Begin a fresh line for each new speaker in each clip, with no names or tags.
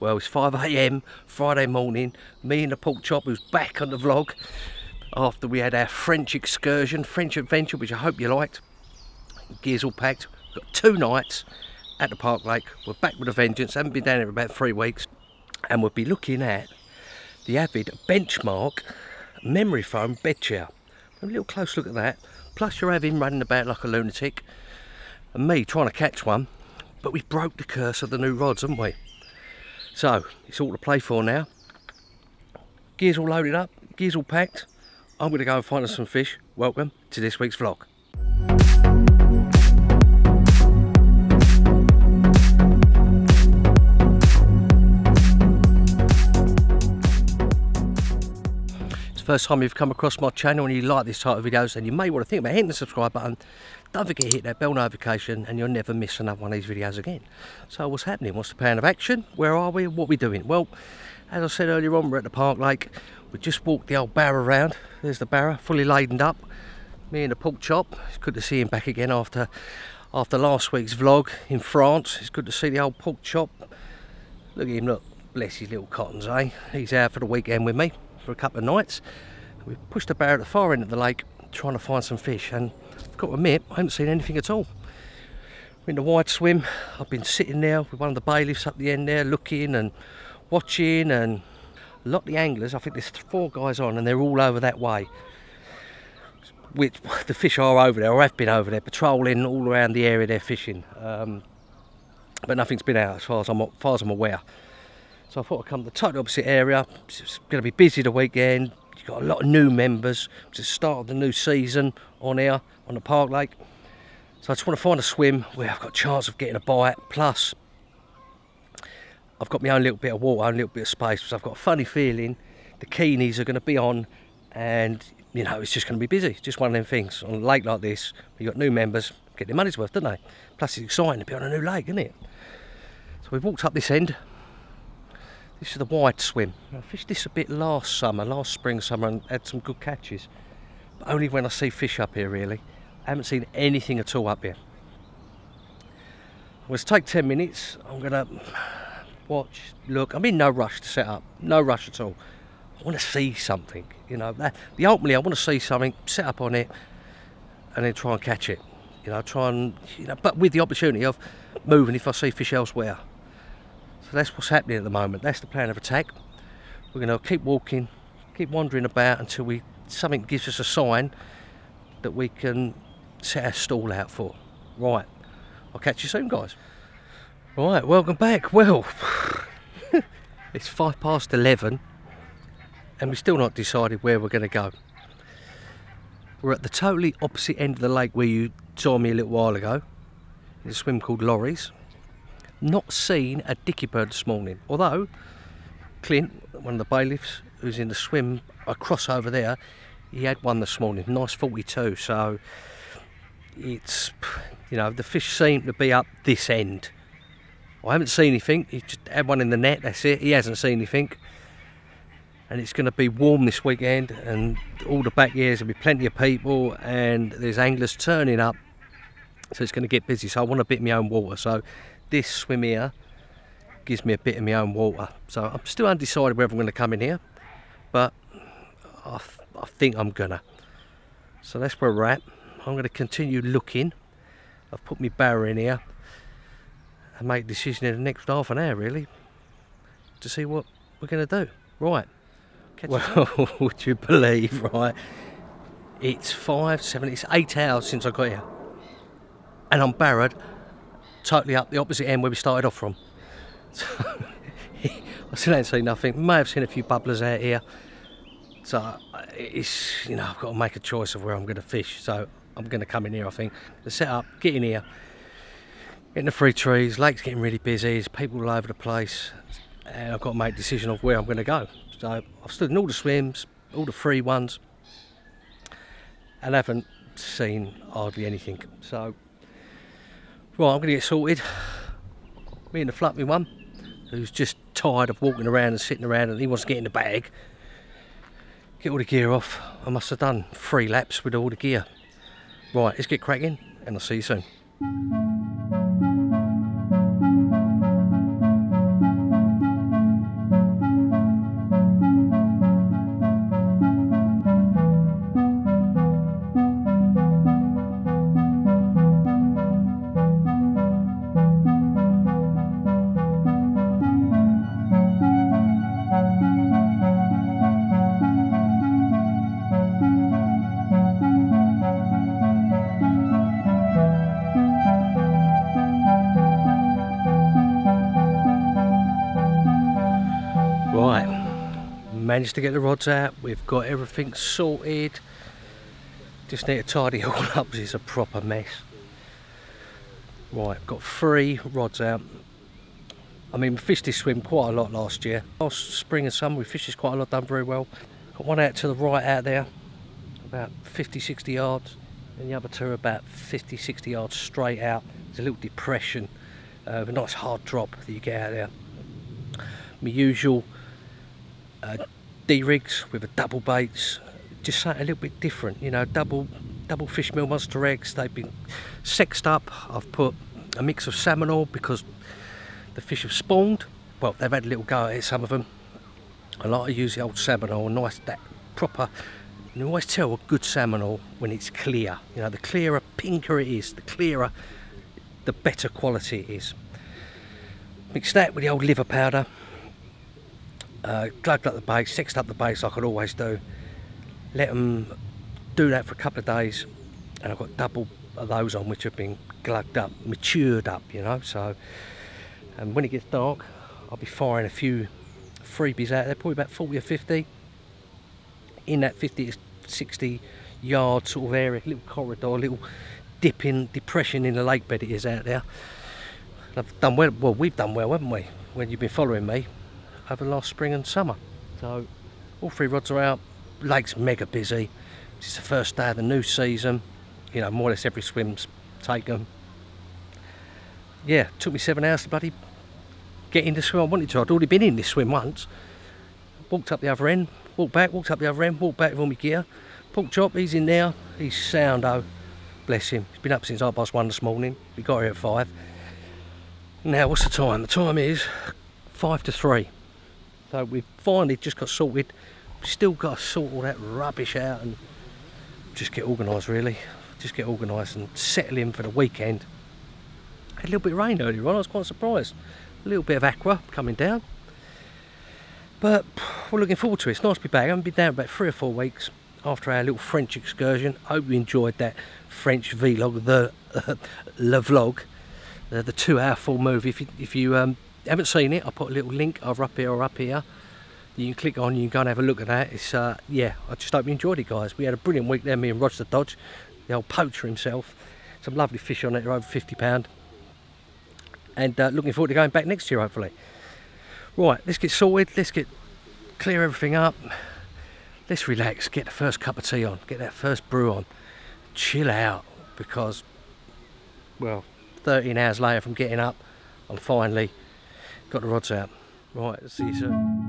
Well, it's 5 AM Friday morning. Me and the pork chop who's back on the vlog after we had our French excursion, French adventure, which I hope you liked. Gears all packed. We've got 2 nights at the Park Lake. We're back with a vengeance. Haven't been down here for about 3 weeks. And we'll be looking at the Avid Benchmark memory foam bed chair. A little close look at that. Plus you're having running about like a lunatic. And me trying to catch one. But we broke the curse of the new rods, haven't we? So, it's all to play for now. Gears all loaded up, gears all packed. I'm going to go and find us some fish. Welcome to this week's vlog. It's the first time you've come across my channel and you like this type of videos, and you may want to think about hitting the subscribe button. Don't forget to hit that bell notification and you'll never miss another one of these videos again. So what's happening? What's the plan of action? Where are we? What are we doing? Well, as I said earlier on, we're at the Park Lake. We just walked the old barra around. There's the barra, fully laden up. Me and the pork chop. It's good to see him back again after last week's vlog in France. It's good to see the old pork chop. Look at him, look. Bless his little cottons, eh? He's out for the weekend with me for a couple of nights. We pushed the barra at the far end of the lake trying to find some fish, and I've got to admit, I haven't seen anything at all. We're in the wide swim. I've been sitting there with one of the bailiffs up the end there looking and watching, and a lot of the anglers, I think there's 4 guys on and they're all over that way. Which the fish are over there, or have been over there, patrolling all around the area they're fishing. But nothing's been out as far as I'm aware. So I thought I'd come to the totally opposite area. It's going to be busy the weekend. You've got a lot of new members. It's the start of the new season on here, on the Park Lake. So I just want to find a swim where I've got a chance of getting a bite. Plus, I've got my own little bit of water, own little bit of space. So I've got a funny feeling the Keenies are going to be on, and you know, it's just going to be busy. It's just one of them things. On a lake like this, you've got new members, get their money's worth, don't they? Plus it's exciting to be on a new lake, isn't it? So we've walked up this end. This is the wide swim. I fished this a bit last spring, summer, and had some good catches. But only when I see fish up here, really. I haven't seen anything at all up here. I'm going to take 10 minutes. I'm going to watch, look. I'm in no rush to set up. No rush at all. I want to see something. You know, ultimately I want to see something, set up on it, and then try and catch it. You know, but with the opportunity of moving if I see fish elsewhere. So that's what's happening at the moment. That's the plan of attack. We're going to keep walking, keep wandering about until something gives us a sign that we can set our stall out for. Right, I'll catch you soon, guys. Right, welcome back. Well, it's 11:05 and we've still not decided where we're going to go. We're at the totally opposite end of the lake where you saw me a little while ago. There's a swim called Lorries. Not seen a dicky bird this morning, although Clint, one of the bailiffs who's in the swim across over there, he had one this morning, nice 42. So it's, you know, the fish seem to be up this end. I haven't seen anything. He just had one in the net, that's it. He hasn't seen anything. And it's going to be warm this weekend, and all the back years there'll be plenty of people, and there's anglers turning up, so it's going to get busy. So I want a bit of my own water. So this swim here gives me a bit of my own water. So I'm still undecided whether I'm going to come in here, but I think I'm gonna. So that's where we're at. I'm going to continue looking. I've put my barra in here and make a decision in the next half an hour, really, to see what we're going to do. Right. Well, would you believe, right? It's 5, 7, it's 8 hours since I got here, and I'm barra'd totally up the opposite end where we started off from. So, I still ain't seen nothing. May have seen a few bubblers out here. So it's, you know, I've got to make a choice of where I'm going to fish. So I'm going to come in here, I think, to set up, get in here, get in the free trees. Lake's getting really busy. There's people all over the place, and I've got to make a decision of where I'm going to go. So I've stood in all the swims, all the free ones, and haven't seen hardly anything. So, right, I'm going to get sorted. Me and the fluffy one, who's just tired of walking around and sitting around, and he wants to get in the bag. Get all the gear off. I must have done 3 laps with all the gear. Right, let's get cracking, and I'll see you soon. Right, managed to get the rods out. We've got everything sorted. Just need to tidy it all up because it's a proper mess. Right, got 3 rods out. I mean, we fished this swim quite a lot last year. Last spring and summer we fished this quite a lot, done very well. Got one out to the right out there, about 50-60 yards, and the other 2 are about 50-60 yards straight out. There's a little depression, a nice hard drop that you get out there. My usual D-rigs with a double baits, just something a little bit different, you know, double fish meal monster eggs. They've been sexed up. I've put a mix of salmon oil because the fish have spawned. Well, they've had a little go at it, some of them. I like to use the old salmon oil, nice, that proper. You always tell a good salmon oil when it's clear. You know, the clearer, pinker it is, the clearer, the better quality it is. Mix that with the old liver powder. Glugged up the base, sexed up the base like I'd always do. Let them do that for a couple of days, and I've got double of those on which have been glugged up, matured up, you know. So, and when it gets dark, I'll be firing a few freebies out there, probably about 40 or 50. In that 50 to 60 yard sort of area, little corridor, little dipping depression in the lake bed it is out there. I've done well, well, we've done well, haven't we, when you've been following me over the last spring and summer. So all 3 rods are out. Lake's mega busy. It's the first day of the new season. You know, more or less every swim's taken. Yeah, took me 7 hours to bloody get in the swim I wanted to. I'd already been in this swim once. Walked up the other end, walked back, walked up the other end, walked back with all my gear. Pork chop, he's in there. He's sound, oh, bless him. He's been up since 1:30 this morning. We got here at 5. Now, what's the time? The time is 5 to 3. So we've finally just got sorted. Still got to sort all that rubbish out and just get organised, really. Just get organised and settle in for the weekend. Had a little bit of rain earlier on, I was quite surprised. A little bit of aqua coming down. But we're looking forward to it. It's nice to be back. I haven't been down about 3 or 4 weeks after our little French excursion. I hope you enjoyed that French vlog, le vlog, the 2-hour full movie. If you haven't seen it, I'll put a little link either up here or up here. You can click on, you can go and have a look at that. It's yeah, I just hope you enjoyed it, guys. We had a brilliant week there, me and Roger Dodge, the old poacher himself. Some lovely fish on it, they're over £50. And looking forward to going back next year, hopefully. Right, let's get sorted, let's clear everything up. Let's relax, get the first cup of tea on, get that first brew on. Chill out, because, well, 13 hours later from getting up, I'm finally got the rods out. Right, see you soon.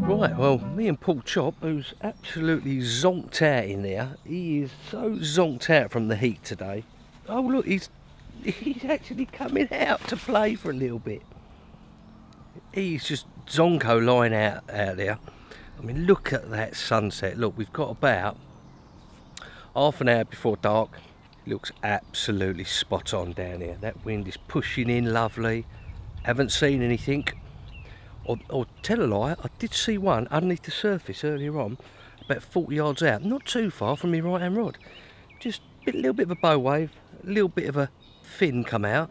Right, well, me and Pork Chop, who's absolutely zonked out in there, he is so zonked out from the heat today. Oh look, he's actually coming out to play for a little bit. He's just zonko lying out there. I mean, look at that sunset. Look, we've got about half an hour before dark. Looks absolutely spot on down here. That wind is pushing in lovely. Haven't seen anything. Or tell a lie, I did see one underneath the surface earlier on, about 40 yards out, not too far from my right hand rod. Just a little bit of a bow wave, a little bit of a fin come out.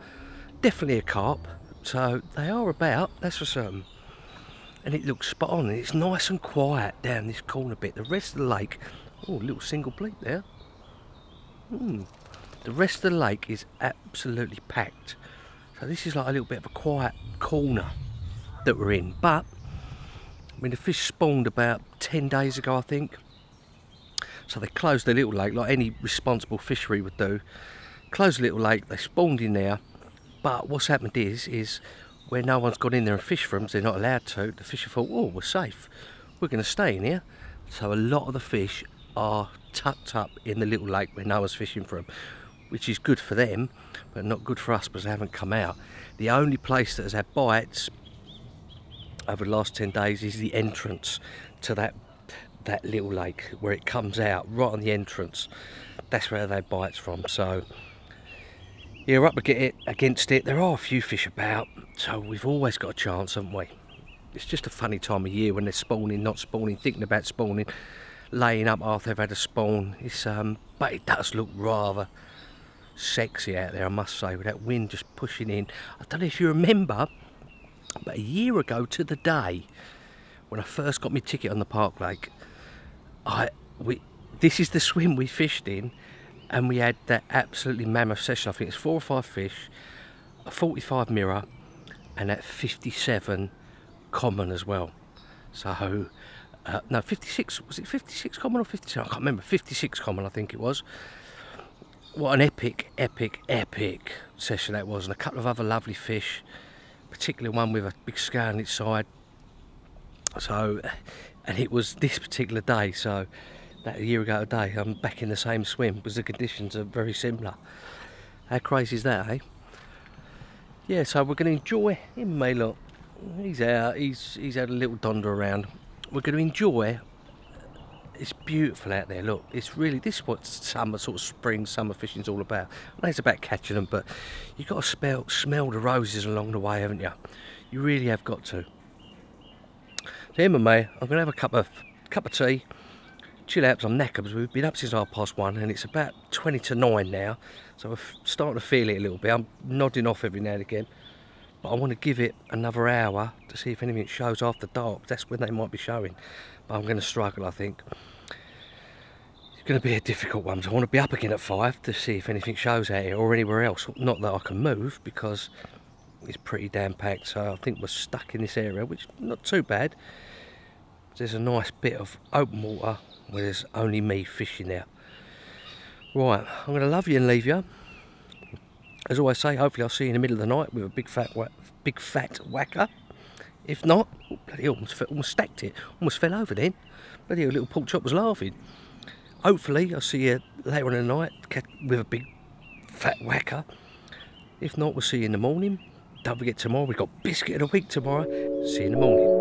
Definitely a carp, so they are about, that's for certain. And it looks spot on, and it's nice and quiet down this corner bit. The rest of the lake, oh, a little single bleep there. The rest of the lake is absolutely packed. So this is like a little bit of a quiet corner that we're in. But I mean, the fish spawned about 10 days ago, I think, so they closed the little lake like any responsible fishery would do. Closed the little lake, they spawned in there. But what's happened is where no one's gone in there and fished for them, they're not allowed to, the fish have thought, oh, we're safe, we're going to stay in here. So a lot of the fish are tucked up in the little lake where no one's fishing for them, which is good for them but not good for us because they haven't come out. The only place that has had bites over the last 10 days is the entrance to that little lake, where it comes out right on the entrance. That's where they had bites from. So yeah, we're up against it. There are a few fish about, so we've always got a chance, haven't we? it's just a funny time of year when they're spawning, not spawning, thinking about spawning, laying up after they've had a spawn. It's but it does look rather sexy out there, I must say, with that wind just pushing in. I don't know if you remember, but a year ago to the day, when I first got my ticket on the Park Lake, this is the swim we fished in, and we had that absolutely mammoth session. I think it's 4 or 5 fish, a 45 mirror, and that 57 common as well. So no, 56, was it 56 common or 57? I can't remember. 56 common, I think it was. What an epic session that was, and a couple of other lovely fish, particularly one with a big scale on its side. So, and it was this particular day, so that a year ago today, I'm back in the same swim because the conditions are very similar. How crazy is that, eh? Yeah, so we're going to enjoy him, mate. Look, he's out, he's had a little donder around. We're going to enjoy. It's beautiful out there. Look, it's really, this is what summer, sort of spring, summer fishing's all about. I know it's about catching them, but you've got to smell the roses along the way, haven't you? You really have got to. So him and me, I'm going to have a cup of tea, chill out, because I'm knackered, because we've been up since 1:30, and it's about 20 to 9 now, so we're starting to feel it a little bit. I'm nodding off every now and again, but I want to give it another hour to see if anything shows after dark. That's when they might be showing, but I'm going to struggle, I think. It's going to be a difficult one, so I want to be up again at 5 to see if anything shows out here or anywhere else. Not that I can move, because it's pretty damn packed, so I think we're stuck in this area, which is not too bad. There's a nice bit of open water where there's only me fishing there. Right, I'm going to love you and leave you. As I always say, hopefully I'll see you in the middle of the night with a big fat whacker. If not, oh, bloody hell, almost stacked it, almost fell over then. Bloody hell, little pork chop was laughing. Hopefully I'll see you later on in the night with a big fat whacker. If not, we'll see you in the morning. Don't forget, tomorrow we've got biscuit of the week tomorrow. See you in the morning.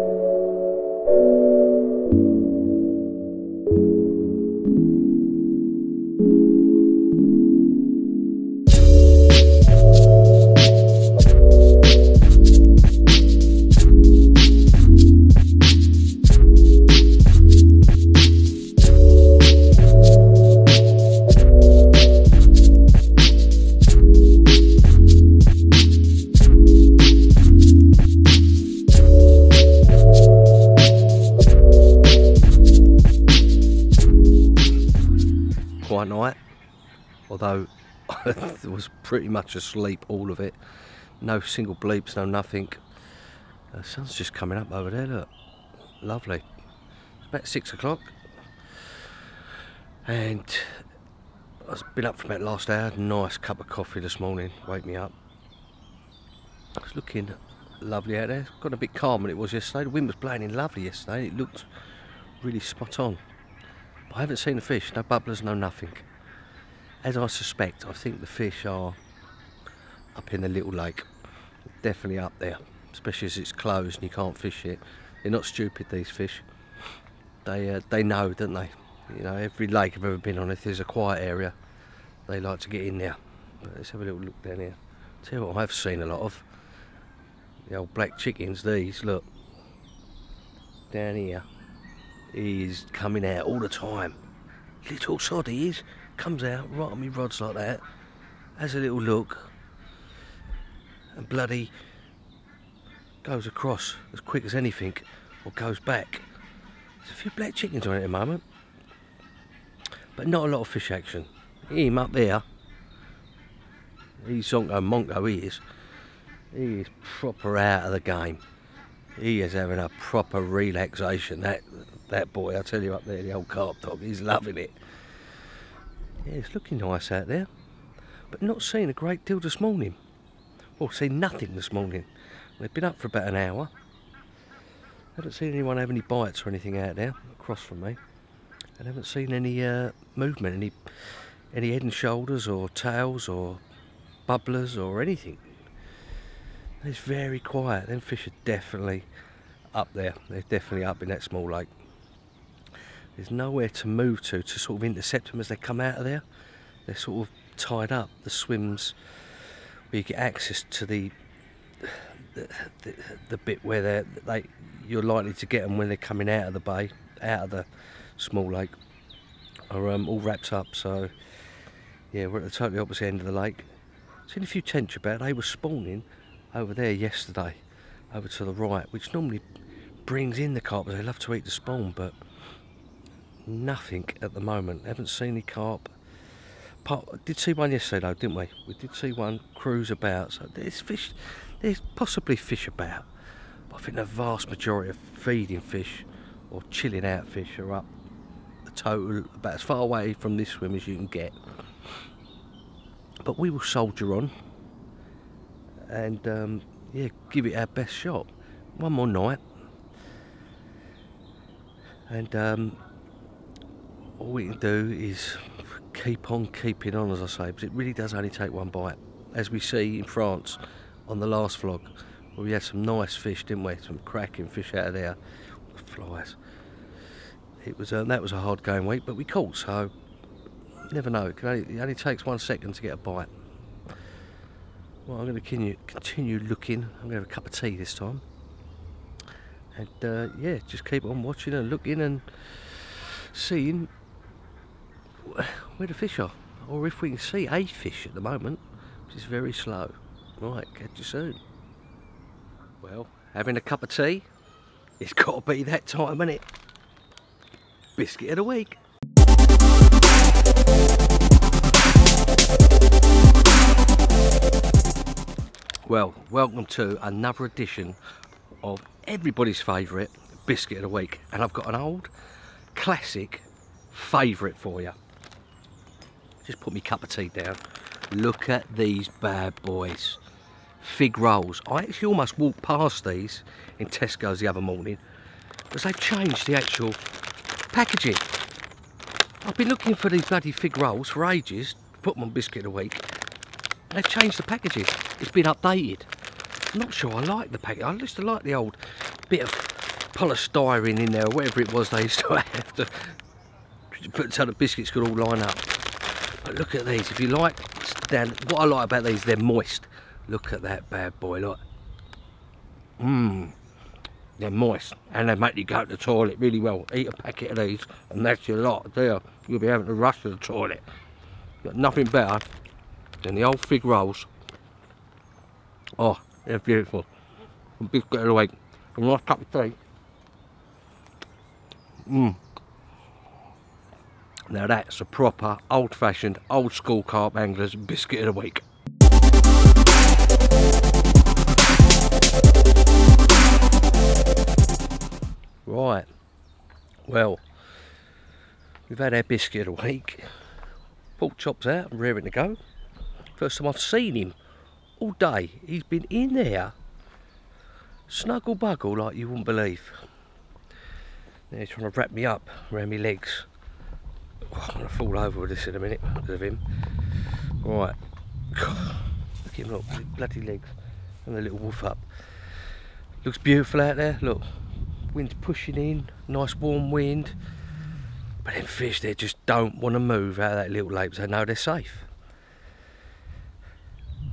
Quiet night, although I was pretty much asleep all of it. No single bleeps, no nothing. The sun's just coming up over there, look. Lovely. It's about 6 o'clock, and I've been up for about last hour. Nice cup of coffee this morning, wake me up. It's looking lovely out there. It's got a bit calmer than it was yesterday. The wind was blowing in lovely yesterday. It looked really spot on. I haven't seen the fish, no bubblers, no nothing. As I suspect, I think the fish are up in the little lake. Definitely up there, especially as it's closed and you can't fish it. They're not stupid, these fish. They know, don't they? You know, every lake I've ever been on, if there's a quiet area, they like to get in there. But let's have a little look down here. Tell you what I've seen a lot of. The old black chickens, these, look. Down here. He's coming out all the time. Little sod he is. Comes out right on me rods like that. Has a little look. And bloody goes across as quick as anything. Or goes back. There's a few black chickens on it at the moment. But not a lot of fish action. Him up there. He's Zonko Monko, he is. He is proper out of the game. He is having a proper relaxation. That boy, I tell you, up there, the old carp dog, he's loving it. Yeah, it's looking nice out there, but not seeing a great deal this morning. Well, seen nothing this morning. We've been up for about an hour. Haven't seen anyone have any bites or anything out there across from me. And haven't seen any movement, any head and shoulders or tails or bubblers or anything. It's very quiet. Them fish are definitely up there. They're definitely up in that small lake. There's nowhere to move to sort of intercept them as they come out of there. They're sort of tied up. The swims where you get access to the bit where you're likely to get them when they're coming out of the bay, out of the small lake, are all wrapped up. So yeah, we're at the totally opposite end of the lake. Seen a few tench about. They were spawning over there yesterday, over to the right, which normally brings in the carp, they love to eat the spawn, but nothing at the moment. Haven't seen any carp. Did see one yesterday though, didn't we? We did see one cruise about, so there's fish, there's possibly fish about, but I think the vast majority of feeding fish or chilling out fish are up the total about as far away from this swim as you can get. But we will soldier on and yeah, give it our best shot. One more night, and all we can do is keep on keeping on, as I say, because it really does only take one bite, as we see in France on the last vlog, where we had some nice fish, didn't we? Some cracking fish out of there, the flies. It was that was a hard going week, but we caught, so you never know. It only takes 1 second to get a bite. Well, I'm going to continue looking. I'm going to have a cup of tea this time, and yeah, just keep on watching and looking and seeing where the fish are, or if we can see a fish at the moment, which is very slow. Right, catch you soon. Well, having a cup of tea, it's got to be that time, isn't it? Biscuit of the week. Well, welcome to another edition of everybody's favourite biscuit of the week, and I've got an old classic favourite for you. Just put my cup of tea down. Look at these bad boys. Fig rolls. I actually almost walked past these in Tesco's the other morning because they've changed the actual packaging. I've been looking for these bloody fig rolls for ages, put them on biscuit of the week. They've changed the packaging. It's been updated. I'm not sure I like the packaging. I used to like the old bit of polystyrene in there, or whatever it was they used to have to put so the biscuits could all line up. But look at these. If you like, what I like about these, they're moist. Look at that bad boy, look. They're moist, and they make you go to the toilet really well. Eat a packet of these, and that's your lot there. You'll be having to rush to the toilet. Got nothing better than the old fig rolls. Oh, they're beautiful. A biscuit of the week. A nice cup of tea. Now that's a proper old-fashioned, old-school carp angler's biscuit of the week. Right, well, we've had our biscuit of the week. Pork chop's out and raring to go. First time I've seen him all day. He's been in there, snuggle buggle like you wouldn't believe. Now he's trying to wrap me up around my legs. Oh, I'm going to fall over with this in a minute because of him. Right. Look at him, look, his bloody legs and the little wolf up. Looks beautiful out there, look. Wind's pushing in, nice warm wind. But them fish, they just don't want to move out of that little lake because they know they're safe.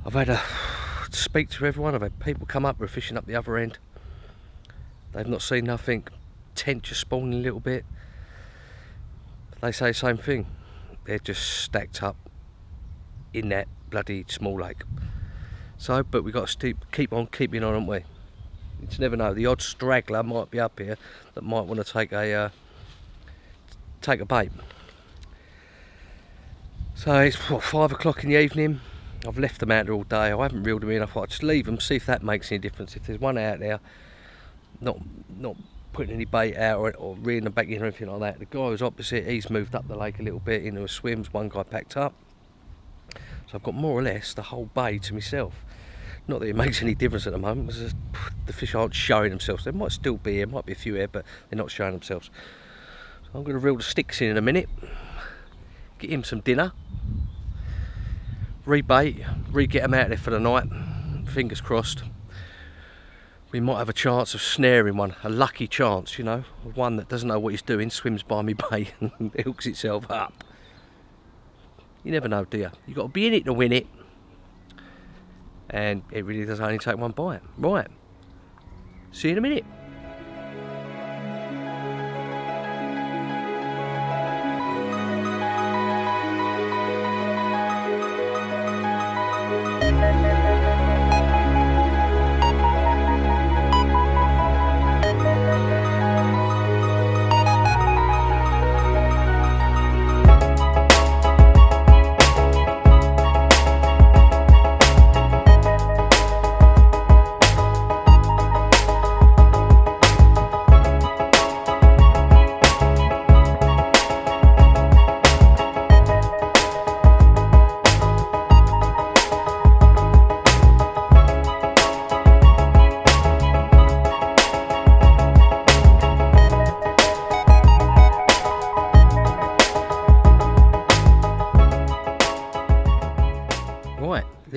I've had to speak to everyone. I've had people come up who are fishing up the other end. They've not seen nothing. Tench are spawning a little bit. They say the same thing. They're just stacked up in that bloody small lake. So, but we've got to keep on keeping on, haven't we? You just never know. The odd straggler might be up here that might want to take a bait. So it's what, 5 o'clock in the evening. I've left them out there all day. I haven't reeled them in. I thought I'd just leave them, see if that makes any difference. If there's one out there, not putting any bait out or reeling them back in or anything like that. The guy who's opposite, he's moved up the lake a little bit into a swims. One guy packed up. So I've got more or less the whole bay to myself. Not that it makes any difference at the moment, because the fish aren't showing themselves. They might still be here, might be a few here, but they're not showing themselves. So I'm going to reel the sticks in a minute, get him some dinner, rebait, re-get them out there for the night. Fingers crossed. We might have a chance of snaring one, a lucky chance, you know, one that doesn't know what he's doing, swims by me bait and hooks itself up. You never know, do you? You've got to be in it to win it. And it really does only take one bite. Right. See you in a minute.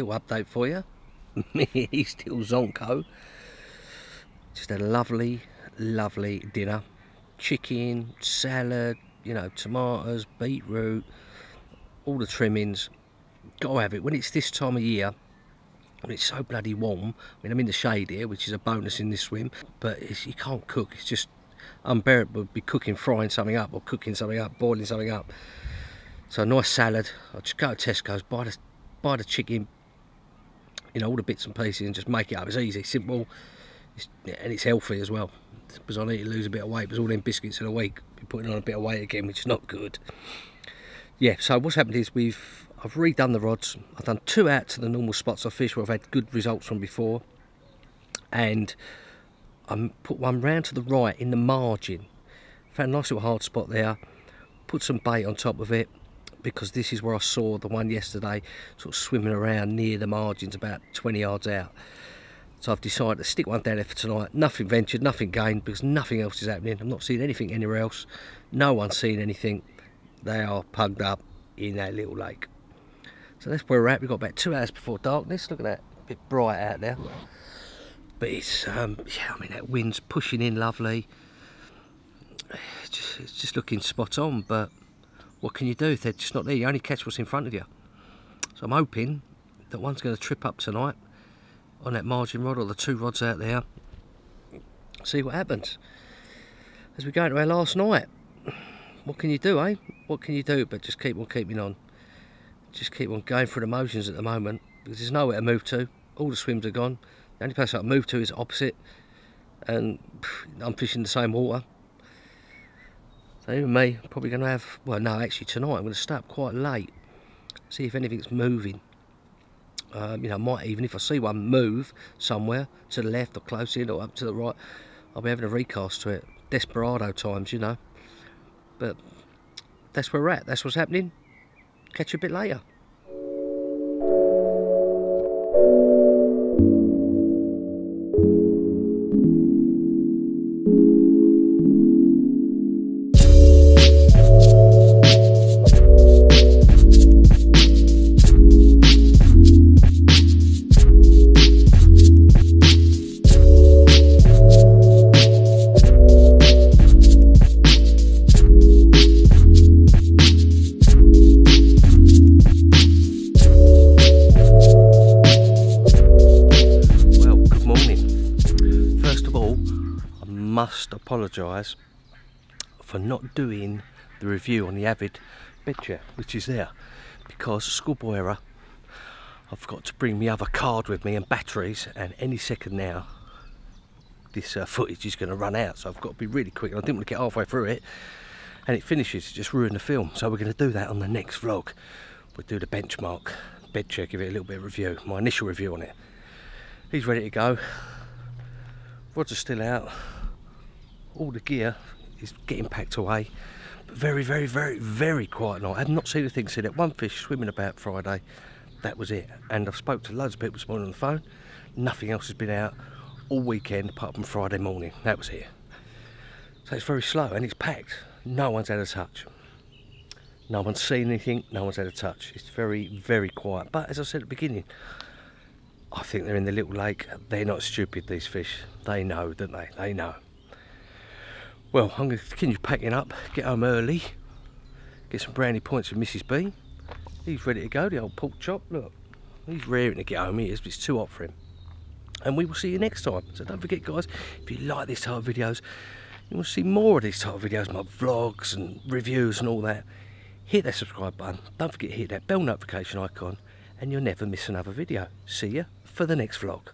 little update for you. He's still zonko. Just had a lovely dinner. Chicken, salad, you know, tomatoes, beetroot, all the trimmings. Gotta have it when it's this time of year, when it's so bloody warm. I mean, I'm in the shade here, which is a bonus in this swim, but you can't cook. It's just unbearable to be cooking, frying something up, or cooking something up, boiling something up. So a nice salad. I'll just go to Tesco's, buy the chicken, you know, all the bits and pieces, and just make it up. It's easy, simple, and it's healthy as well. Because I need to lose a bit of weight, because all them biscuits in a week, be putting on a bit of weight again, which is not good. Yeah, so what's happened is I've redone the rods. I've done 2 out to the normal spots I fished where I've had good results from before, and I put one round to the right in the margin. Found a nice little hard spot there, put some bait on top of it, because this is where I saw the one yesterday sort of swimming around near the margins about 20 yards out. So I've decided to stick one down there for tonight. Nothing ventured, nothing gained, because nothing else is happening. I'm not seeing anything anywhere else. No one's seeing anything. They are pugged up in that little lake. So that's where we're at. We've got about 2 hours before darkness. Look at that, a bit bright out there. But it's, yeah, I mean, that wind's pushing in lovely. It's just looking spot on, but what can you do if they're just not there? You only catch what's in front of you. So I'm hoping that one's going to trip up tonight on that margin rod, or the 2 rods out there. See what happens as we go into our last night. What can you do, eh? What can you do but just keep on keeping on? Just keep on going through the motions at the moment, because there's nowhere to move to. All the swims are gone. The only place I can move to is opposite, and I'm fishing the same water. So even me, probably going to have, well no, actually tonight I'm going to stay up quite late, see if anything's moving. You know, might even, if I see one move somewhere to the left or close in or up to the right, I'll be having a recast to it. Desperado times, you know. But that's where we're at. That's what's happening. Catch you a bit later. Must apologise for not doing the review on the Avid bed chair, which is there, because schoolboy error. I've got to bring my other card with me and batteries, and any second now this footage is going to run out, so I've got to be really quick. I didn't want to get halfway through it and it finishes, just ruin the film. So we're going to do that on the next vlog. We'll do the benchmark bed chair, give it a little bit of review, my initial review on it. He's ready to go, rods are still out. All the gear is getting packed away, but very quiet night. I have not seen a thing. Seen it. One fish swimming about Friday, that was it. And I've spoke to loads of people this morning on the phone. Nothing else has been out all weekend apart from Friday morning. That was it. So it's very slow and it's packed. No one's had a touch. No one's seen anything. No one's had a touch. It's very quiet. But as I said at the beginning, I think they're in the little lake. They're not stupid, these fish. They know, don't they? They know. Well, I'm going to continue packing up, get home early, get some brownie points with Mrs. B. He's ready to go, the old pork chop, look. He's raring to get home, he is, but it's too hot for him. And we will see you next time. So don't forget, guys, if you like this type of videos, you want to see more of these type of videos, my vlogs and reviews and all that, hit that subscribe button. Don't forget to hit that bell notification icon, and you'll never miss another video. See ya for the next vlog.